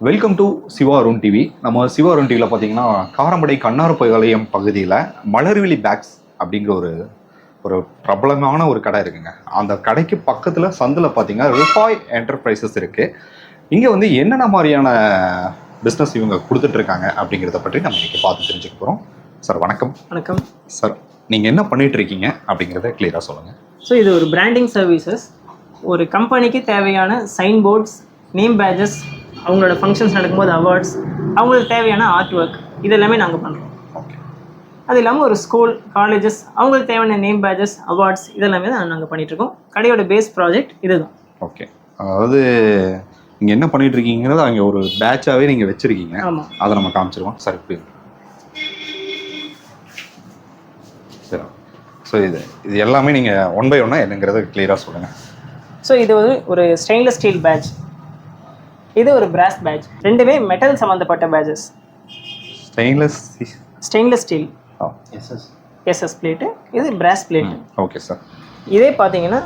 Welcome to Siva Arun TV. நம்ம சிவா அருண் டிவியில் பார்த்தீங்கன்னா காரமடை கண்ணாரப்பாளையம் பகுதியில் மலர்விழி பேக்ஸ் அப்படிங்கிற ஒரு பிரபலமான ஒரு கடை இருக்குங்க. அந்த கடைக்கு பக்கத்தில் சந்தில் பார்த்தீங்கன்னா ரிஃபாய் என்டர்பிரைசஸ் இருக்குது. இங்கே வந்து என்னென்ன மாதிரியான பிஸ்னஸ் இவங்க கொடுத்துட்ருக்காங்க அப்படிங்கிறத பற்றி நம்ம இன்றைக்கி பார்த்து தெரிஞ்சுக்க போகிறோம். சார் வணக்கம். வணக்கம் சார், நீங்கள் என்ன பண்ணிகிட்ருக்கீங்க அப்படிங்கிறத கிளியராக சொல்லுங்கள். ஸோ இது ஒரு பிராண்டிங் சர்வீசஸ். ஒரு கம்பெனிக்கு தேவையான சைன் போர்ட்ஸ், நேம் பேஜஸ், அவங்களோட ஃபங்க்ஷன்ஸ் நடக்கும்போது அவார்ட்ஸ், அவங்களுக்கு தேவையான ஆர்ட் ஒர்க், இது எல்லாமே நாங்கள் பண்ணுறோம். ஓகே. அது இல்லாமல் ஒரு ஸ்கூல், காலேஜஸ், அவங்களுக்கு தேவையான நேம் பேஜஸ், அவார்ட்ஸ், இதெல்லாமே தான் நாங்கள் பண்ணிகிட்ருக்கோம். கடையோட பேஸ் ப்ராஜெக்ட் இதுதான். ஓகே. அதாவது நீங்கள் என்ன பண்ணிகிட்ருக்கீங்கிறத அங்கே ஒரு பேட்சாகவே நீங்கள் வச்சுருக்கீங்க. ஆமாம், அதை நம்ம காமிச்சிருவோம். சார் இப்படி சரி. ஸோ இது எல்லாமே நீங்கள் ஒன் பை ஒன்னாக என்னங்கிறத கிளியராக சொல்லுங்கள். ஸோ இது ஒரு ஸ்டெயின்லெஸ் ஸ்டீல் பேட்ச், இது ஒரு பிராஸ் பேட்ச். ரெண்டுமே மெட்டல் சம்மந்தப்பட்ட patches. Stainless steel SS plate, இது பிராஸ் பிளேட்டு. Okay sir. இதே பார்த்தீங்கன்னா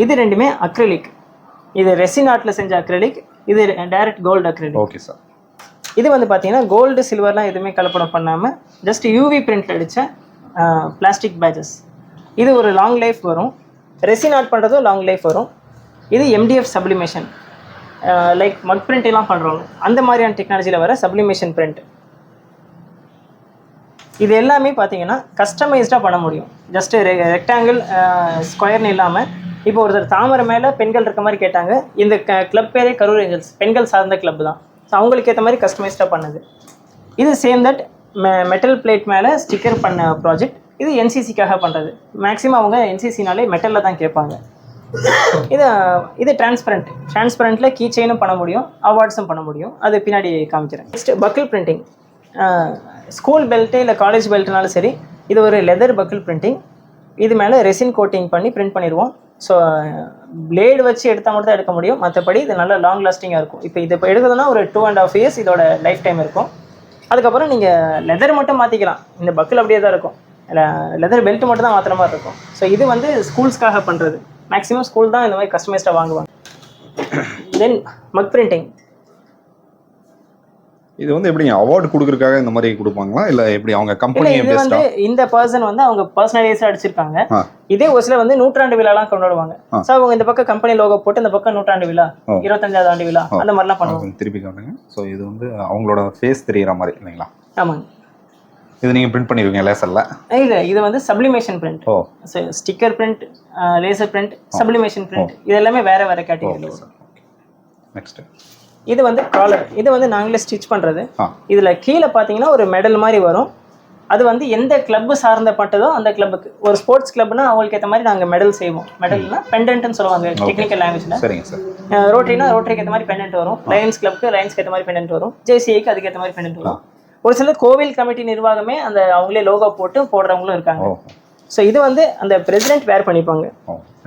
இது ரெண்டுமே அக்ரிலிக். இது ரெசின் ஆர்ட்டில் செஞ்ச அக்ரிலிக், இது direct gold acrylic. Okay sir. இது வந்து பார்த்தீங்கன்னா கோல்டு சில்வர்லாம் எதுவுமே கலப்படம் பண்ணாமல் ஜஸ்ட் யூவி பிரிண்ட் அடித்த பிளாஸ்டிக் பேட்சஸ். இது ஒரு லாங் லைஃப் வரும். ரெசின் ஆர்ட் பண்ணுறதும் லாங் லைஃப் வரும். இது MDF sublimation, like mug print எல்லாம் பண்ணுறோம், அந்த மாதிரியான டெக்னாலஜியில் வர சப்ளிமேஷன் பிரிண்ட். இது எல்லாமே பார்த்தீங்கன்னா கஸ்டமைஸ்டாக பண்ண முடியும். ஜஸ்ட்டு ரெக்டாங்கிள் ஸ்கொயர்னு இல்லாமல், இப்போ ஒருத்தர் தாமரை மேலே பெண்கள் இருக்க மாதிரி கேட்டாங்க. இந்த கிளப் பேரே கரூர் ஏஞ்சல்ஸ், பெண்கள் சார்ந்த கிளப் தான். ஸோ அவங்களுக்கு ஏற்ற மாதிரி கஸ்டமைஸ்டாக பண்ணது. இது சேம் தட் மெட்டல் பிளேட் மேலே ஸ்டிக்கர் பண்ண ப்ராஜெக்ட். இது என்சிசிக்காக பண்ணுறது. மேக்ஸிமம் அவங்க என்சிசினாலே மெட்டலில் தான் கேட்பாங்க. இது டிரான்ஸ்பரண்ட்டில் கீ செயினும் பண்ண முடியும், அவார்ட்ஸும் பண்ண முடியும். அது பின்னாடி காமிக்கிறேன். Next buckle printing. School belt இல்லை காலேஜ் பெல்ட்னாலும் சரி, இது ஒரு லெதர் பக்கிள் பிரிண்டிங். இது மேலே ரெசின் கோட்டிங் பண்ணி பிரிண்ட் பண்ணிடுவோம். ஸோ பிளேடு வச்சு எடுத்தால் மட்டும் தான் எடுக்க முடியும். மற்றபடி இது நல்லா லாங் லாஸ்டிங்காக இருக்கும். இப்போ எடுக்கிறதுனா ஒரு 2.5 years இதோட லைஃப் டைம் இருக்கும். அதுக்கப்புறம் நீங்கள் லெதர் மட்டும் மாற்றிக்கலாம். இந்த பக்கிள் அப்படியே தான் இருக்கும். லெதர் பெல்ட் மட்டும் தான் மாற்றுற மாதிரி இருக்கும். ஸோ இது வந்து ஸ்கூல்ஸ்க்காக பண்ணுறது. மேக்ஸிமம் ஸ்கூல் தான் இந்த மாதிரி கஸ்டமைஸ்டாக வாங்குவாங்க. தென் மக் பிரிண்டிங். இது வந்து எப்படி அவார்டு கொடுக்கறதுக்காக இந்த மாதிரி கொடுப்பாங்களா, இல்லை எப்படி அவங்க கம்பெனி? இது வந்து இந்த பர்சன் வந்து அவங்க பர்சனலைஸாக அடிச்சிருக்காங்க. இதே ஒரு சில வந்து நூற்றாண்டு விழாலாம் கொண்டாடுவாங்க. ஸோ அவங்க இந்த பக்கம் கம்பெனி லோகோ போட்டு இந்த பக்கம் நூற்றாண்டு விழா, 25வது ஆண்டு விழா, அந்த மாதிரிலாம் பண்ணுவாங்க. திருப்பி காட்டுங்க. ஸோ இது வந்து அவங்களோட ஃபேஸ் தெரிகிற மாதிரி இல்லைங்களா? ஆமாங்க. இது நீங்கள் பிரிண்ட் பண்ணிடுவீங்க லேசரில்? இல்லை, இது வந்து sublimation print. Sticker print, laser print, sublimation print, இது எல்லாமே வேற வேற கேட்டகரி. நெக்ஸ்ட் இது வந்து காலர். இது வந்து நாங்களே ஸ்டிச் பண்ணுறது. இதில் கீழே பார்த்தீங்கன்னா ஒரு மெடல் மாதிரி வரும். அது வந்து எந்த கிளப்பு சார்ந்தப்பட்டதோ அந்த கிளப்புக்கு. ஒரு ஸ்போர்ட்ஸ் கிளப்னா அவங்களுக்கு ஏற்ற மாதிரி நாங்கள் மெடல் செய்வோம். மெடல்னா பெண்டன்ட்னு சொல்லுவாங்க டெக்னிக்கல் லாங்குவேஜில். சரிங்க சார். ரோட்டரினா ரோட்டரிக்கு ஏற்ற மாதிரி பெண்டன்ட் வரும். லயன்ஸ் கிளப்புக்கு லயன்ஸ்க்கு ஏற்ற மாதிரி பெண்டன்ட் வரும். ஜேசிஐக்கு அதுக்கு ஏற்ற மாதிரி பெண்டன்ட் வரும். ஒரு சிலர் கோவில் கமிட்டி நிர்வாகமே அந்த அவங்களே லோகோ போட்டு போடுறவங்களும் இருக்காங்க. ஸோ இது வந்து அந்த பிரசிடென்ட் வேர் பண்ணிப்பாங்க.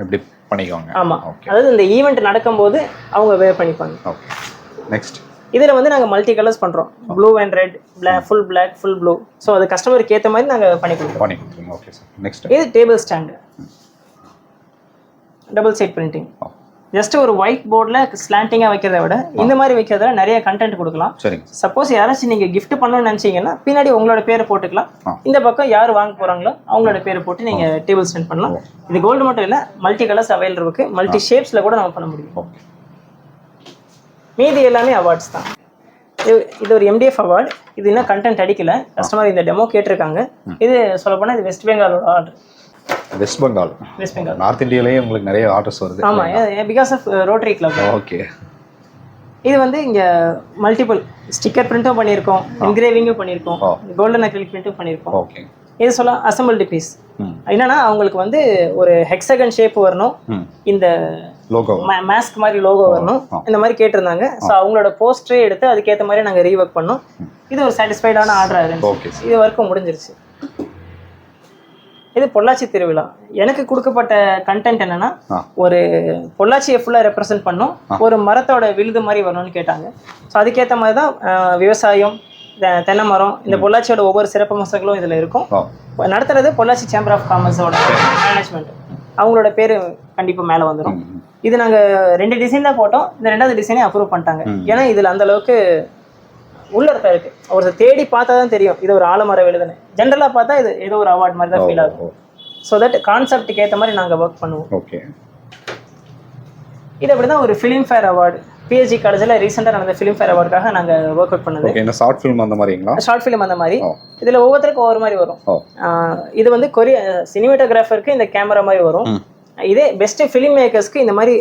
எப்படி பண்ணிக்குவாங்க? ஆமாம், அதாவது இந்த ஈவெண்ட் நடக்கும்போது அவங்க வேர் பண்ணிப்பாங்க. நெக்ஸ்ட் இதில் வந்து நாங்கள் மல்டி கலர்ஸ் பண்ணுறோம். Blue and red, full black, full blue. So அது கஸ்டமருக்கு ஏற்ற மாதிரி நாங்கள் பண்ணி கொடுப்போம். Okay sir. நெக்ஸ்ட் இது table stand, double side printing. Just ஒரு ஒயிட் போர்டில் ஸ்லாண்டிங்காக வைக்கிறத விட இந்த மாதிரி வைக்கிறத நிறைய கண்டென்ட் கொடுக்கலாம். சப்போஸ் யாராச்சும் நீங்கள் கிஃப்ட் பண்ணணும்னு நினச்சிங்கன்னா பின்னாடி உங்களோட பேரை போட்டுக்கலாம். இந்த பக்கம் யார் வாங்க போகிறாங்களோ அவங்களோட பேரை போட்டு நீங்கள் டேபிள் ஸ்டாண்ட் பண்ணலாம். இது கோல்டு மட்டும் இல்லை, மல்டி கலர்ஸ் அவைலபிள் இருக்கு. மல்டி ஷேப்ஸில் கூட நம்ம பண்ண முடியும். மீதி எல்லாமே அவார்ட்ஸ் தான். இது ஒரு எம்டிஎஃப் அவார்டு. இது இன்னும் கண்டென்ட் அடிக்கல. கஸ்டமர் இந்த டெமோ கேட்டிருக்காங்க. இது சொல்லப்போனால் இது வெஸ்ட் பெங்காலோட ஆர்டர். வெஸ்ட் பெங்கால். நார்த் இந்தியாலேயே உங்களுக்கு நிறைய ஆர்டர்ஸ் வருது. ஆமாம், because of Rotary Club. Okay. இது வந்து இங்கே மல்டிபிள் ஸ்டிக்கர் பிரிண்ட்டும் பண்ணியிருக்கோம், என்கிரேவிங்கும் பண்ணியிருக்கோம், கோல்டன் அக்ரிலிக் பிரிண்ட்டும் பண்ணியிருக்கோம். ஓகே. இது சொல்ல அசம்பிள்டு பீஸ். என்னன்னா அவங்களுக்கு வந்து ஒரு ஹெக்ஸகன் ஷேப் வரணும், இந்த லோகோ மாஸ்க் மாதிரி லோகோ வரணும், இந்த மாதிரி கேட்டிருந்தாங்க. ஸோ அவங்களோட போஸ்டரே எடுத்து அதுக்கேற்ற மாதிரி நாங்கள் ரீவொர்க் பண்ணோம். இது ஒரு சாட்டிஸ்ஃபைடான ஆர்டராக இருந்துச்சு. இது வரைக்கும் முடிஞ்சிருச்சு. இது பொள்ளாச்சி திருவிழா. எனக்கு கொடுக்கப்பட்ட கண்டென்ட் என்னன்னா, ஒரு பொள்ளாச்சியை ஃபுல்லாக ரெப்ரசென்ட் பண்ணும், ஒரு மரத்தோட விழுது மாதிரி வரணும்னு கேட்டாங்க. ஸோ அதுக்கேற்ற மாதிரி தான் விவசாயம், தென்னை மரம், இந்த பொள்ளாச்சியோட ஒவ்வொரு சிறப்பம்சங்களும் இதில் இருக்கும். நடத்துறது பொள்ளாச்சி சேம்பர் ஆஃப் காமர்ஸோட மேனேஜ்மெண்ட், அவங்களோட பேர் கண்டிப்பாக மேலே வந்துடும். இது நாங்கள் 2 டிசைன் தான் போட்டோம். இந்த 2வது டிசைனே அப்ரூவ் பண்ணிட்டாங்க. ஏன்னா இதில் அந்த அளவுக்கு உள்ளர்த்தம் இருக்கு. ஒரு தேடி பார்த்தா தான் தெரியும் இது ஒரு ஆலமர விழுதுன்னு. ஜென்ரலாக பார்த்தா இது ஏதோ ஒரு அவார்ட் மாதிரி தான் ஃபீல் ஆகும். ஸோ தட் கான்செப்டுக்கு ஏற்ற மாதிரி நாங்கள் ஒர்க் பண்ணுவோம். ஓகே. இது அப்படி தான் ஒரு ஃபிலிம்ஃபேர் அவார்டு, பிஎஸ்ஜி காலேஜில் ரீசெண்டாக நடந்த ஃபிலிம்ஃபேர் அவார்டுக்காக நாங்கள் ஒர்க் அவுட் பண்ணது. ஓகே. இந்த ஷார்ட் ஃபிலிம் அந்த மாதிரிங்களா? ஷார்ட் ஃபிலிம் அந்த மாதிரி. இதில் ஒவ்வொருத்தருக்கும் ஒவ்வொரு மாதிரி வரும். இது வந்து சினிமேட்டோகிராஃபருக்கு இந்த கேமரா மாதிரி வரும். இதே பெஸ்ட் ஃபிலிம் மேக்கர்ஸ்க்கு இந்த மாதிரி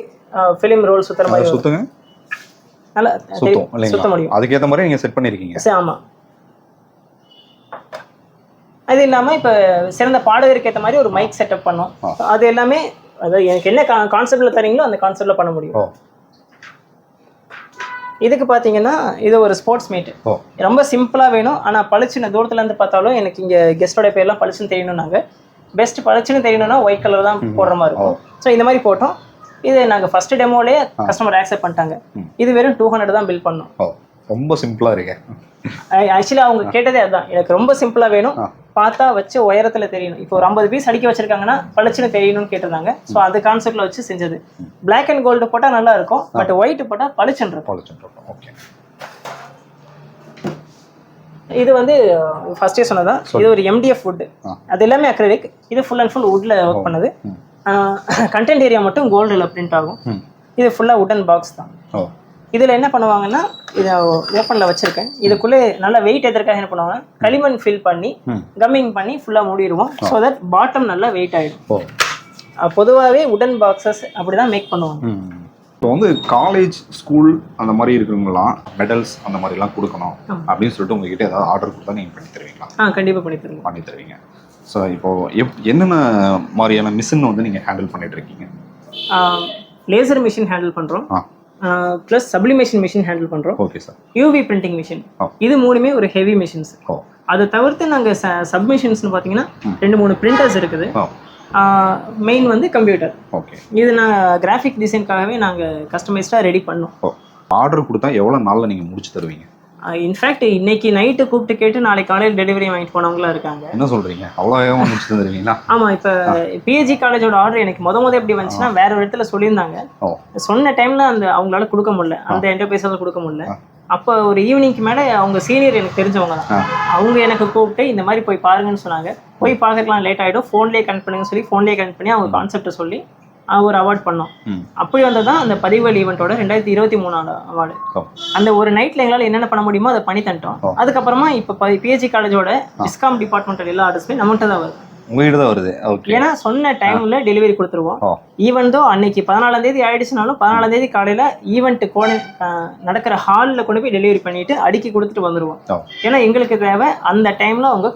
ஃபிலிம் ரோல் சுற்றுற மாதிரி சுற்றுங்க, நல்லா சுத்த முடியும். அதுக்கேற்ற மாதிரி நீங்கள் செட் பண்ணியிருக்கீங்க. சரி, ஆமாம். அது இல்லாமல் இப்போ சிறந்த பாடகருக்கு ஏற்ற மாதிரி ஒரு மைக் செட்டப் பண்ணோம். அது எல்லாமே அதாவது எனக்கு என்ன கான்செப்டில் தரீங்களோ அந்த கான்செப்டில் பண்ண முடியும். இதுக்கு பார்த்தீங்கன்னா இது ஒரு ஸ்போர்ட்ஸ் மீட். ரொம்ப சிம்பிளாக வேணும், ஆனால் பளிச்சுன்னு தூரத்துலேருந்து பார்த்தாலும் எனக்கு இங்கே கெஸ்டோட பேர்லாம் பளிச்சுன்னு தெரியணும். நாங்கள் பெஸ்ட் பளிச்சுன்னு தெரியணும்னா ஒயிட் கலர் தான் போடுற மாதிரி இருக்கும். ஸோ இந்த மாதிரி போட்டோம். இது நாங்கள் ஃபர்ஸ்ட் டெமோலேயே கஸ்டமர் ஆக்செப்ட் பண்ணிட்டாங்க. இது வெறும் 200 தான் பில் பண்ணோம். ரொம்ப சிம்பிளாக இருக்கு. ஆக்சுவலி அவங்க கேட்டதே அதுதான், எனக்கு ரொம்ப சிம்பிளாக வேணும், பார்த்தா வச்சு உயரத்தில் தெரியணும். இப்போ ஒரு 50 பீஸ் அடிக்க வச்சிருக்காங்கன்னா பளிச்சுன்னு தெரியணும்னு கேட்டிருந்தாங்க. ஸோ அது கான்செப்டில் வச்சு செஞ்சது. பிளாக் அண்ட் கோல்டு போட்டால் நல்லா இருக்கும், பட் ஒயிட் போட்டால் பளிச்சுன்னு இருக்கும். ஓகே. இது வந்து ஃபர்ஸ்டே சொன்னதான், இது ஒரு MDF வுட். அது எல்லாமே அக்ரிலிக். இது ஃபுல் அண்ட் ஃபுல் வுட்ல ஒர்க் பண்ணது. கண்டென்ட் ஏரியா மட்டும் கோல்டில் பிரிண்ட் ஆகும். இது ஃபுல்லாக உடன் பாக்ஸ் தான். இதில் என்ன பண்ணுவாங்கன்னா, இதை ஓப்பனில் வச்சுருக்கேன். இதுக்குள்ளே நல்லா வெயிட் எதற்காக என்ன பண்ணுவாங்க, களிமண் ஃபில் பண்ணி கம்மிங் பண்ணி ஃபுல்லாக மூடிடுவோம். ஸோ தட் பாட்டம் நல்லா வெயிட் ஆகிடும். பொதுவாகவே உடன் பாக்ஸஸ் அப்படி தான் மேக் பண்ணுவாங்க. இப்போ வந்து காலேஜ், ஸ்கூல் அந்த மாதிரி இருக்கிறவங்களாம் மெடல்ஸ் அந்த மாதிரிலாம் கொடுக்கணும் அப்படின்னு சொல்லிட்டு உங்ககிட்ட ஏதாவது ஆர்டர் கொடுத்தா நீங்கள் பண்ணி தருவீங்களா? கண்டிப்பாக பண்ணி தருவீங்க. ஸோ இப்போ என்னென்ன மாதிரியான மிஷின் வந்து நீங்கள் ஹேண்டில் பண்ணிட்டு இருக்கீங்க? லேசர் மிஷின் ஹேண்டில் பண்ணுறோம், ப்ளஸ் சப்ளிமேஷன் மிஷின் ஹேண்டில் பண்ணுறோம். Okay sir. UV printing machine. இது மூணுமே ஒரு ஹெவி மிஷின்ஸ். அதை தவிர்த்து நாங்கள் சப்மிஷன்ஸ்னு பார்த்தீங்கன்னா 2-3 பிரிண்டர்ஸ் இருக்குது. மெயின் வந்து கம்ப்யூட்டர். ஓகே. இது நான் கிராஃபிக் டிசைனுக்காகவே நாங்கள் கஸ்டமைஸ்டாக ரெடி பண்ணோம். ஆர்டர் கொடுத்தா எவ்வளோ நாளில் நீங்கள் முடிச்சு தருவீங்க? இன்ஃபேக்ட் இன்னைக்கு நைட்டு கூப்பிட்டு கேட்டு நாளைக்கு காலையில் டெலிவரி வாங்கிட்டு போனவங்களா இருக்காங்க. என்ன சொல்றீங்க, அவ்வளோ வேகமாக முடிச்சு தருவீங்களா? ஆமாம். இப்போ பிஹெச்சி காலேஜோட ஆர்டர் எனக்கு முத எப்படி வந்துச்சுன்னா, வேற ஒரு இடத்துல சொல்லியிருந்தாங்க. சொன்ன டைம்ல அந்த அவங்களால கொடுக்க முடியல, அந்த என்டர்பிரைஸால கொடுக்க முடியல. அப்போ ஒரு ஈவினிங்க்கு மேலே அவங்க சீனியர் எனக்கு தெரிஞ்சவங்க தான், அவங்க எனக்கு கூப்பிட்டு இந்த மாதிரி போய் பாருங்கன்னு சொன்னாங்க. போய் பார்க்கலாம், லேட் ஆகிடும், ஃபோன்லேயே கனெக்ட் பண்ணுங்கன்னு சொல்லி ஃபோன்லேயே கனெக்ட் பண்ணி அவங்க கான்செப்டை சொல்லி ஒரு அவார்ட் பண்ணோம். அப்படி வந்ததான் அந்த பதிவல் ஈவெண்ட்டோட 2023 அவார்டு. அந்த ஒரு நைட்ல எங்களால் என்னென்ன பண்ண முடியுமோ அதை பண்ணி தந்துட்டோம். அதுக்கப்புறமா இப்போ பிஹெச்சி காலேஜோட டிஸ்காம் டிபார்ட்மெண்டல் எல்லா ஆர்டர்ஸுமே நம்மகிட்ட தான் வருது. உங்ககிட்ட தான் வருது. ஏன்னா சொன்ன டைம்ல டெலிவரி கொடுத்துருவோம். ஈவெண்ட் தோ அன்னைக்கு 14ஆம் தேதி ஆயிடுச்சுனாலும் 14ஆம் தேதி காலையில ஈவெண்ட் நடக்கிற ஹாலில் கொண்டு போய் டெலிவரி பண்ணிட்டு அடுக்கி கொடுத்துட்டு வந்துருவோம். ஏன்னா எங்களுக்கு தேவை அந்த டைம்ல அவங்க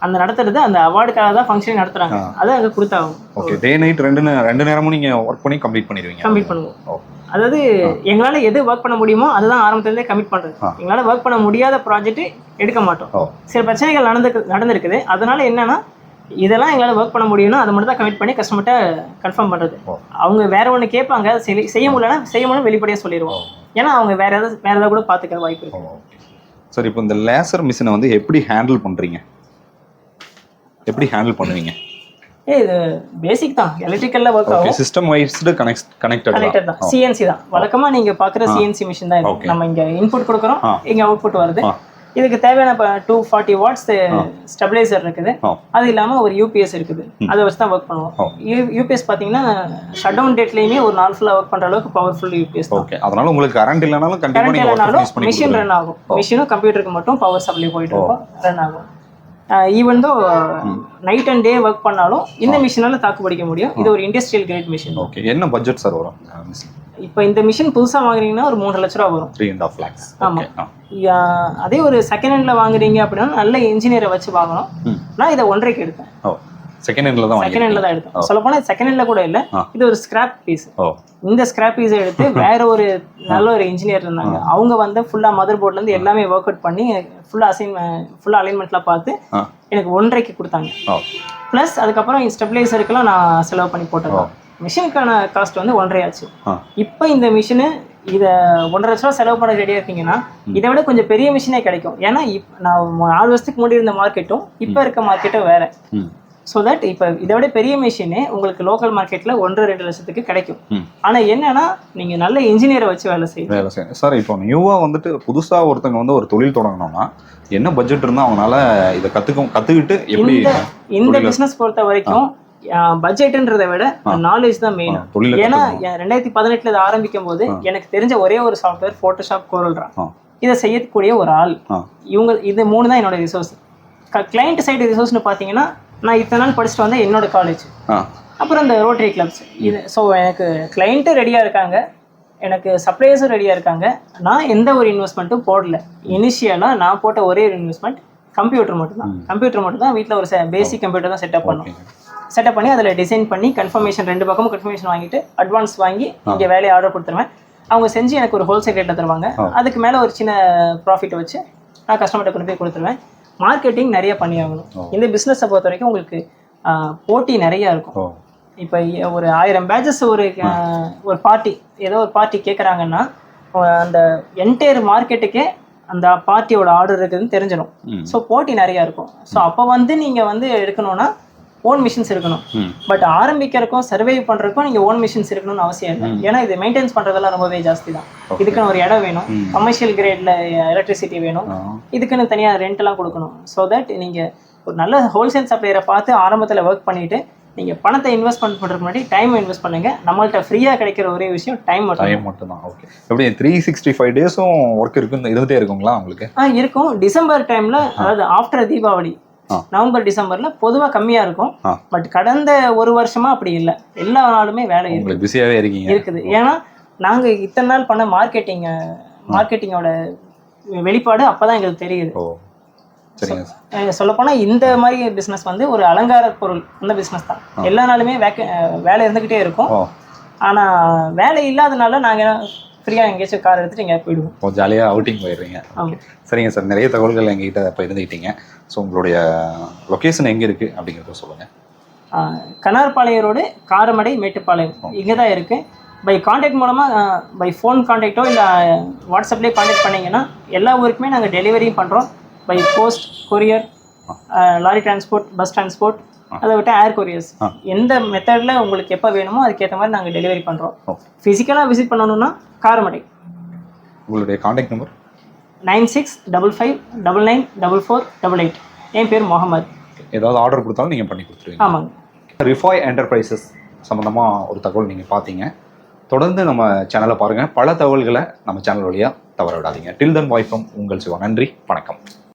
அந்த நடத்துறது அந்த அவார்டுக்காக தான் ஃபங்க்ஷன் நடத்துறாங்க, அதை அங்கே கொடுத்தாங்க. ஓகே. டே நைட் ரெண்டு நேரமும் நீங்க ஒர்க் பண்ணி கம்ப்ளீட் பண்ணுவோம். அதாவது எங்களால் எது ஒர்க் பண்ண முடியுமோ அதுதான் ஆரம்பத்துலேருந்தே கமிட் பண்ணுறது. எங்களால் ஒர்க் பண்ண முடியாத ப்ராஜெக்ட் எடுக்க மாட்டோம். சில பிரச்சனைகள் நடந்திருக்குது. அதனால என்னன்னா, இதெல்லாம் எங்களால் ஒர்க் பண்ண முடியும்னா அதை மட்டும் தான் கமிட் பண்ணி கஸ்டமர்கிட்ட கன்ஃபார்ம் பண்ணுறது. அவங்க வேற ஒன்று கேட்பாங்க, செய்ய முடியலன்னா வெளிப்படையாக சொல்லிடுவோம். ஏன்னா அவங்க வேற ஏதாவது கூட பார்த்துக்க வாய்ப்பு இருக்கு. சார், இப்போ இந்த லேசர் மிஷினை வந்து எப்படி ஹேண்டில் பண்ணுறீங்க, எப்படி ஹேண்டில் பண்ணுவீங்க? இது பேசிக் தான், எலக்ட்ரிக்கல்ல ஒர்க் ஆகும். சிஸ்டம் வைஸ்டு கனெக்டட் தான், சிஎன்சி தான். வழக்கமா நீங்க பாக்குற சிஎன்சி மிஷின் தான் இது. நம்ம இங்க இன்புட் கொடுக்குறோம், இங்க அவுட்புட் வருது. இதுக்கு தேவையான 240 வாட்ஸ் ஸ்டெபிலைசர் இருக்குது. அது இல்லாம ஒரு யூபிஎஸ் இருக்குது, அதை வச்சு தான் ஒர்க் பண்ணுவோம். யூபிஎஸ் பாத்தீங்கன்னா ஷட் டவுன் டேட்லயுமே ஒரு நாள் ஃபுல்லா ஒர்க் பண்ற அளவுக்கு பவர்ஃபுல் யூபிஎஸ். ஓகே. அதனால உங்களுக்கு கரண்ட் இல்லனாலும் கண்டிப்பா நீங்க யூஸ் பண்ணி மிஷின் ரன் ஆகும். மிஷினும் கம்ப்யூட்டருக்கு மட்டும் பவர் சப்ளை போயிட்டு இருக்கும், ரன் ஆகும். Even though night and day work பண்ணாலும் இந்த மிஷினால தாக்கு பிடிக்க முடியும். இது ஒரு இண்டஸ்ட்ரியல் கிரேட் மிஷின். ஓகே. என்ன பட்ஜெட் சார் வரும்? இப்போ இந்த மிஷின் புதுசாக வாங்குறீங்கன்னா ஒரு 3 லட்ச ரூபா வரும். 3.5 lakhs. ஆமாம். அதே ஒரு செகண்ட் ஹேண்டில் வாங்குறீங்க அப்படின்னா நல்ல இன்ஜினியரை வச்சு வாங்கணும். நான் இதை 1.5க்கு எடுத்தேன். செகண்ட் ஹேண்டில் தான் எடுத்தேன். சொல்ல போனால் செகண்ட் ஹேண்டில் கூட இல்லை, இது ஒரு ஸ்கிராப் பீஸ். இந்த ஸ்கிராப் பீஸை எடுத்து வேற ஒரு நல்ல ஒரு இன்ஜினியர் இருந்தாங்க, அவங்க வந்து ஃபுல்லாக மதர் போர்ட்லேருந்து எல்லாமே ஒர்க் அவுட் பண்ணி ஃபுல்லாக அலைன்மெண்ட்லாம் பார்த்து எனக்கு 1.5க்கு கொடுத்தாங்க. ப்ளஸ் அதுக்கப்புறம் ஸ்டெபிளைசருக்கெல்லாம் நான் செலவு பண்ணி போட்டேன். மிஷினுக்கான காஸ்ட் வந்து 1.5 ஆச்சு. இப்போ இந்த மிஷினு இதை 1.5 லட்ச ரூபா செலவு பண்ண ரெடியாக இருக்கீங்கன்னா இதை விட கொஞ்சம் பெரிய மிஷினே கிடைக்கும். ஏன்னா நான் 4 வருஷத்துக்கு முன்னாடி இருந்த மார்க்கெட்டும் இப்போ இருக்க மார்க்கெட்டும் வேற. ஸோ தட் இப்போ இதை விட பெரிய மிஷினே உங்களுக்கு லோக்கல் மார்க்கெட்டில் 1-2 லட்சத்துக்கு கிடைக்கும். ஆனால் என்னன்னா நீங்கள் நல்ல இன்ஜினியரை வச்சு வேலை செய்யணும். சார் இப்போ நியூவாக வந்துட்டு புதுசாக ஒருத்தங்க வந்து ஒரு தொழில் தொடங்கணும்னா என்ன பட்ஜெட் இருந்தால் அவங்களால இதை கற்றுக்கிட்டு எப்படி இந்த பிஸ்னஸ் பொறுத்த வரைக்கும் பட்ஜெட்ன்றதை விட நாலேஜ் தான் மெயின். ஏன்னா 2018 இதை ஆரம்பிக்கும் போது எனக்கு தெரிஞ்ச ஒரே ஒரு சாஃப்ட்வேர் ஃபோட்டோஷாப் கோரல்ரா. இதை செய்யக்கூடிய ஒரு ஆள், இவங்க இது 3 தான் என்னோட ரிசோர்ஸ். கிளைண்ட் சைடு ரிசோர்ஸ்னு பார்த்தீங்கன்னா நான் இத்தனை நாள் படிச்சுட்டு வந்தேன் என்னோட காலேஜ், அப்புறம் இந்த ரோட்டரி கிளப்ஸ் இது. ஸோ எனக்கு கிளைண்ட்டும் ரெடியாக இருக்காங்க, எனக்கு சப்ளையர்ஸும் ரெடியாக இருக்காங்க. நான் எந்த ஒரு இன்வெஸ்ட்மெண்ட்டும் போடல. இனிஷியலாக நான் போட்ட ஒரே ஒரு இன்வெஸ்ட்மெண்ட் கம்ப்யூட்டர் மட்டும் தான். வீட்டில் ஒரு பேசிக் கம்ப்யூட்டர் தான் செட்டப் பண்ணி அதில் டிசைன் பண்ணி கன்ஃபர்மேஷன் 2 பக்கமும் கன்ஃபர்மேஷன் வாங்கிட்டு அட்வான்ஸ் வாங்கி இங்கே வேலையை ஆர்டர் கொடுத்துருவேன். அவங்க செஞ்சு எனக்கு ஒரு ஹோல்சேல் ரேட்டில் தருவாங்க. அதுக்கு மேலே ஒரு சின்ன ப்ராஃபிட் வச்சு நான் கஸ்டமர்கிட்ட கொண்டு போய் கொடுத்துருவேன். மார்க்கெட்டிங் நிறைய பண்ணி ஆகணும். இந்த பிஸ்னஸை பொறுத்த வரைக்கும் உங்களுக்கு போட்டி நிறையா இருக்கும். இப்போ ஒரு 1000 பேட்சஸ் ஒரு பார்ட்டி ஏதோ ஒரு பார்ட்டி கேட்குறாங்கன்னா அந்த என்டையர் மார்க்கெட்டுக்கே அந்த பார்ட்டியோட ஆர்டர் இருக்குதுன்னு தெரிஞ்சிடும். ஸோ போட்டி நிறையா இருக்கும். ஸோ அப்போ வந்து நீங்கள் வந்து எடுக்கணும்னா ஓன் மிஷின்ஸ் இருக்கணும். பட் ஆரம்பிக்கிறதுக்கும் சர்வைவ் பண்ணுறதுக்கும் நீங்கள் ஓன் மிஷின்ஸ் இருக்கணும்னு அவசியம் இல்லை. ஏன்னா இது மெயின்டைன்ஸ் பண்ணுறதெல்லாம் ரொம்பவே ஜாஸ்தி தான். இதுக்குன்னு ஒரு இடம் வேணும், கமர்ஷியல் கிரேடில் எலக்ட்ரிசிட்டி வேணும், இதுக்குன்னு தனியாக ரெண்ட்லாம் கொடுக்கணும். ஸோ தட் நீங்கள் ஒரு நல்ல ஹோல்சேல் சப்ளையரை பார்த்து ஆரம்பத்தில் ஒர்க் பண்ணிவிட்டு நீங்கள் பணத்தை இன்வெஸ்ட்மெண்ட் பண்ணுறதுக்கு முன்னாடி டைம் இன்வெஸ்ட் பண்ணுங்கள். நம்மள்கிட்ட ஃப்ரீயாக கிடைக்கிற ஒரே விஷயம் டைம் மட்டும் தான். ஓகே, எப்படி 365 டேஸும் ஒர்க் இருந்துகிட்டே இருக்குங்களா உங்களுக்கு? இருக்கும். டிசம்பர் டைமில், அதாவது ஆஃப்டர் தீபாவளி நவம்பர் டிசம்பர்ல பொதுவாக கம்மியா இருக்கும். பட் கடந்த ஒரு வருஷமா அப்படி இல்லை, எல்லா நாளுமே வேலை பிஸியாவே இருக்குது. ஏன்னா நாங்க இத்தனை நாள் பண்ண மார்க்கெட்டிங்கோட வெளிப்பாடு அப்பதான் எங்களுக்கு தெரியுது. சொல்லப்போனா இந்த மாதிரி பிசினஸ் வந்து ஒரு அலங்கார பொருள், அந்த பிசினஸ் தான். எல்லா நாளுமே வேலை இருந்துகிட்டே இருக்கும். ஆனா வேலை இல்லாதனால நாங்க ஃப்ரீயாக எங்கேயாச்சும் கார் எடுத்துட்டு எங்கேயா போயிடுவோம். ஜாலியாக அவுட்டிங் போயிடுறீங்க. சரிங்க சார், நிறைய தகவல்கள் எங்ககிட்ட இப்போ இருந்துக்கிட்டீங்க. ஸோ உங்களுடைய லொக்கேஷன் எங்கே இருக்குது அப்படிங்கிறத சொல்லுங்கள். கனார்பாளையம் ரோடு, காரமடை, மேட்டுப்பாளையம், இங்கே தான் இருக்குது. பை கான்டாக்ட் மூலமாக பை ஃபோன் கான்டாக்டோ இல்லை வாட்ஸ்அப்லேயே கான்டாக்ட் பண்ணிங்கன்னா எல்லா ஊருக்குமே நாங்கள் டெலிவரியும் பண்ணுறோம். By post, courier, lorry transport, bus transport, அதை விட்டு ஏர் கொரியர்ஸ், எந்த மெத்தடில் உங்களுக்கு எப்போ வேணுமோ அதுக்கேற்ற மாதிரி நாங்கள் டெலிவரி பண்ணுறோம். ஃபிசிக்கலாக விசிட் பண்ணணும்னா காரமடை. உங்களுடைய கான்டாக்ட் நம்பர் 9655994488. என் பேர் முகமது. ஏதாவது ஆர்டர் கொடுத்தாலும் நீங்கள் பண்ணி கொடுத்துருவீங்க? ஆமாங்க. ரிஃபாய் என்டர்பிரைசஸ் சம்மந்தமாக ஒரு தகவல் நீங்கள் பார்த்தீங்க. தொடர்ந்து நம்ம சேனலை பாருங்கள். பல தகவல்களை நம்ம சேனல் வழியாக தவற விடாதீங்க. டில் தென் பாய் ஃப்ரம் உங்கள் சிவா. நன்றி, வணக்கம்.